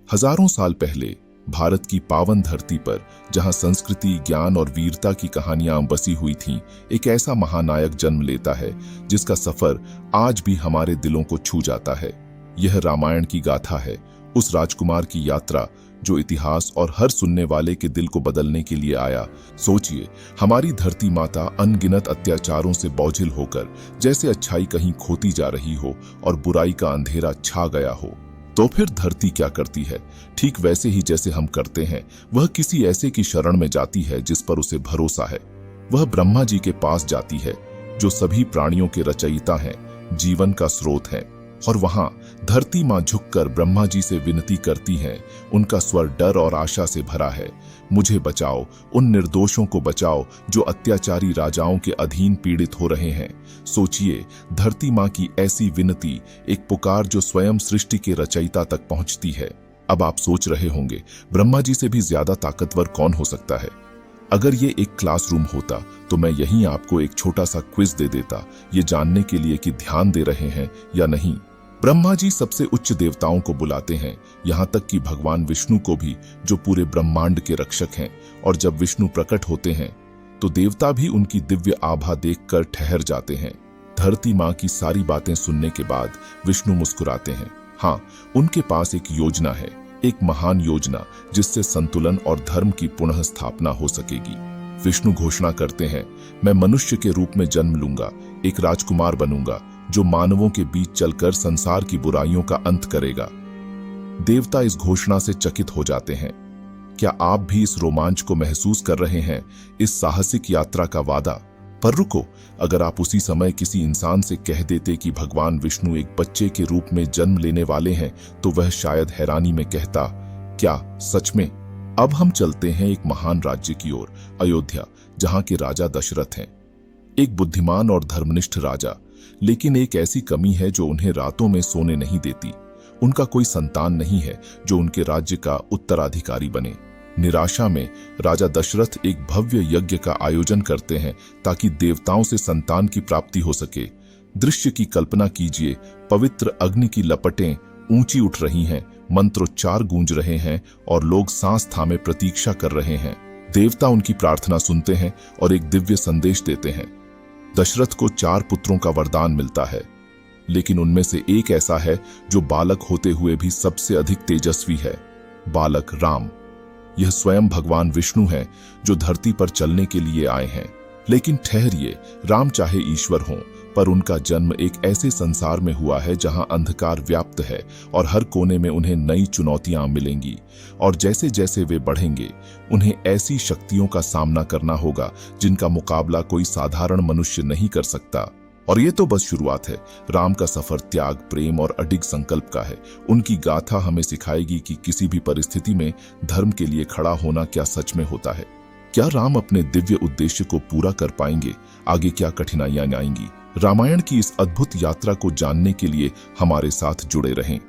हजारों साल पहले भारत की पावन धरती पर, जहां संस्कृति, ज्ञान और वीरता की कहानियां बसी हुई थीं, एक ऐसा महानायक जन्म लेता है जिसका सफर आज भी हमारे दिलों को छू जाता है। यह रामायण की गाथा है, उस राजकुमार की यात्रा जो इतिहास और हर सुनने वाले के दिल को बदलने के लिए आया। सोचिए, हमारी धरती माता अनगिनत अत्याचारों से बोझिल होकर जैसे अच्छाई कहीं खोती जा रही हो और बुराई का अंधेरा छा गया हो, तो फिर धरती क्या करती है? ठीक वैसे ही जैसे हम करते हैं। वह किसी ऐसे की शरण में जाती है जिस पर उसे भरोसा है। वह ब्रह्मा जी के पास जाती है, जो सभी प्राणियों के रचयिता हैं, जीवन का स्रोत हैं। और वहां धरती मां झुककर ब्रह्मा जी से विनती करती हैं। उनका स्वर डर और आशा से भरा है। मुझे बचाओ, उन निर्दोषों को बचाओ जो अत्याचारी राजाओं के अधीन पीड़ित हो रहे हैं। सोचिए, धरती मां की ऐसी विनती, एक पुकार जो स्वयं सृष्टि के रचयिता तक पहुंचती है। अब आप सोच रहे होंगे, ब्रह्मा जी से भी ज्यादा ताकतवर कौन हो सकता है? अगर ये एक क्लासरूम होता तो मैं यहीं आपको एक छोटा सा क्विज दे देता, ये जानने के लिए कि ध्यान दे रहे हैं या नहीं। ब्रह्मा जी सबसे उच्च देवताओं को बुलाते हैं, यहां तक कि भगवान विष्णु को भी, जो पूरे ब्रह्मांड के रक्षक हैं। और जब विष्णु प्रकट होते हैं तो देवता भी उनकी दिव्य आभा देखकर ठहर जाते हैं। धरती मां की सारी बातें सुनने के बाद विष्णु मुस्कुराते हैं। हाँ, उनके पास एक योजना है, एक महान योजना जिससे संतुलन और धर्म की पुनः स्थापना हो सकेगी। विष्णु घोषणा करते हैं, मैं मनुष्य के रूप में जन्म लूंगा, एक राजकुमार बनूंगा जो मानवों के बीच चलकर संसार की बुराइयों का अंत करेगा। देवता इस घोषणा से चकित हो जाते हैं। क्या आप भी इस रोमांच को महसूस कर रहे हैं, इस साहसिक यात्रा का वादा? पर रुको, अगर आप उसी समय किसी इंसान से कह देते कि भगवान विष्णु एक बच्चे के रूप में जन्म लेने वाले हैं, तो वह शायद हैरानी में कहता, क्या सच में? अब हम चलते हैं एक महान राज्य की ओर, अयोध्या, जहां के राजा दशरथ हैं। एक बुद्धिमान और धर्मनिष्ठ राजा, लेकिन एक ऐसी कमी है जो उन्हें रातों में सोने नहीं देती। उनका कोई संतान नहीं है जो उनके राज्य का उत्तराधिकारी बने। निराशा में राजा दशरथ एक भव्य यज्ञ का आयोजन करते हैं ताकि देवताओं से संतान की प्राप्ति हो सके। दृश्य की कल्पना कीजिए, पवित्र अग्नि की लपटें ऊंची उठ रही हैं, मंत्रोच्चार गूंज रहे हैं और लोग सांस थामे प्रतीक्षा कर रहे हैं। देवता उनकी प्रार्थना सुनते हैं और एक दिव्य संदेश देते हैं। दशरथ को 4 पुत्रों का वरदान मिलता है, लेकिन उनमें से एक ऐसा है जो बालक होते हुए भी सबसे अधिक तेजस्वी है, बालक राम। यह स्वयं भगवान विष्णु हैं जो धरती पर चलने के लिए आए हैं। लेकिन ठहरिए, राम चाहे ईश्वर हों, पर उनका जन्म एक ऐसे संसार में हुआ है जहां अंधकार व्याप्त है और हर कोने में उन्हें नई चुनौतियां मिलेंगी। और जैसे जैसे वे बढ़ेंगे, उन्हें ऐसी शक्तियों का सामना करना होगा जिनका मुकाबला कोई साधारण मनुष्य नहीं कर सकता। और ये तो बस शुरुआत है। राम का सफर त्याग, प्रेम और अडिग संकल्प का है। उनकी गाथा हमें सिखाएगी कि किसी भी परिस्थिति में धर्म के लिए खड़ा होना क्या सच में होता है। क्या राम अपने दिव्य उद्देश्य को पूरा कर पाएंगे? आगे क्या कठिनाइयां आएंगी? रामायण की इस अद्भुत यात्रा को जानने के लिए हमारे साथ जुड़े रहें।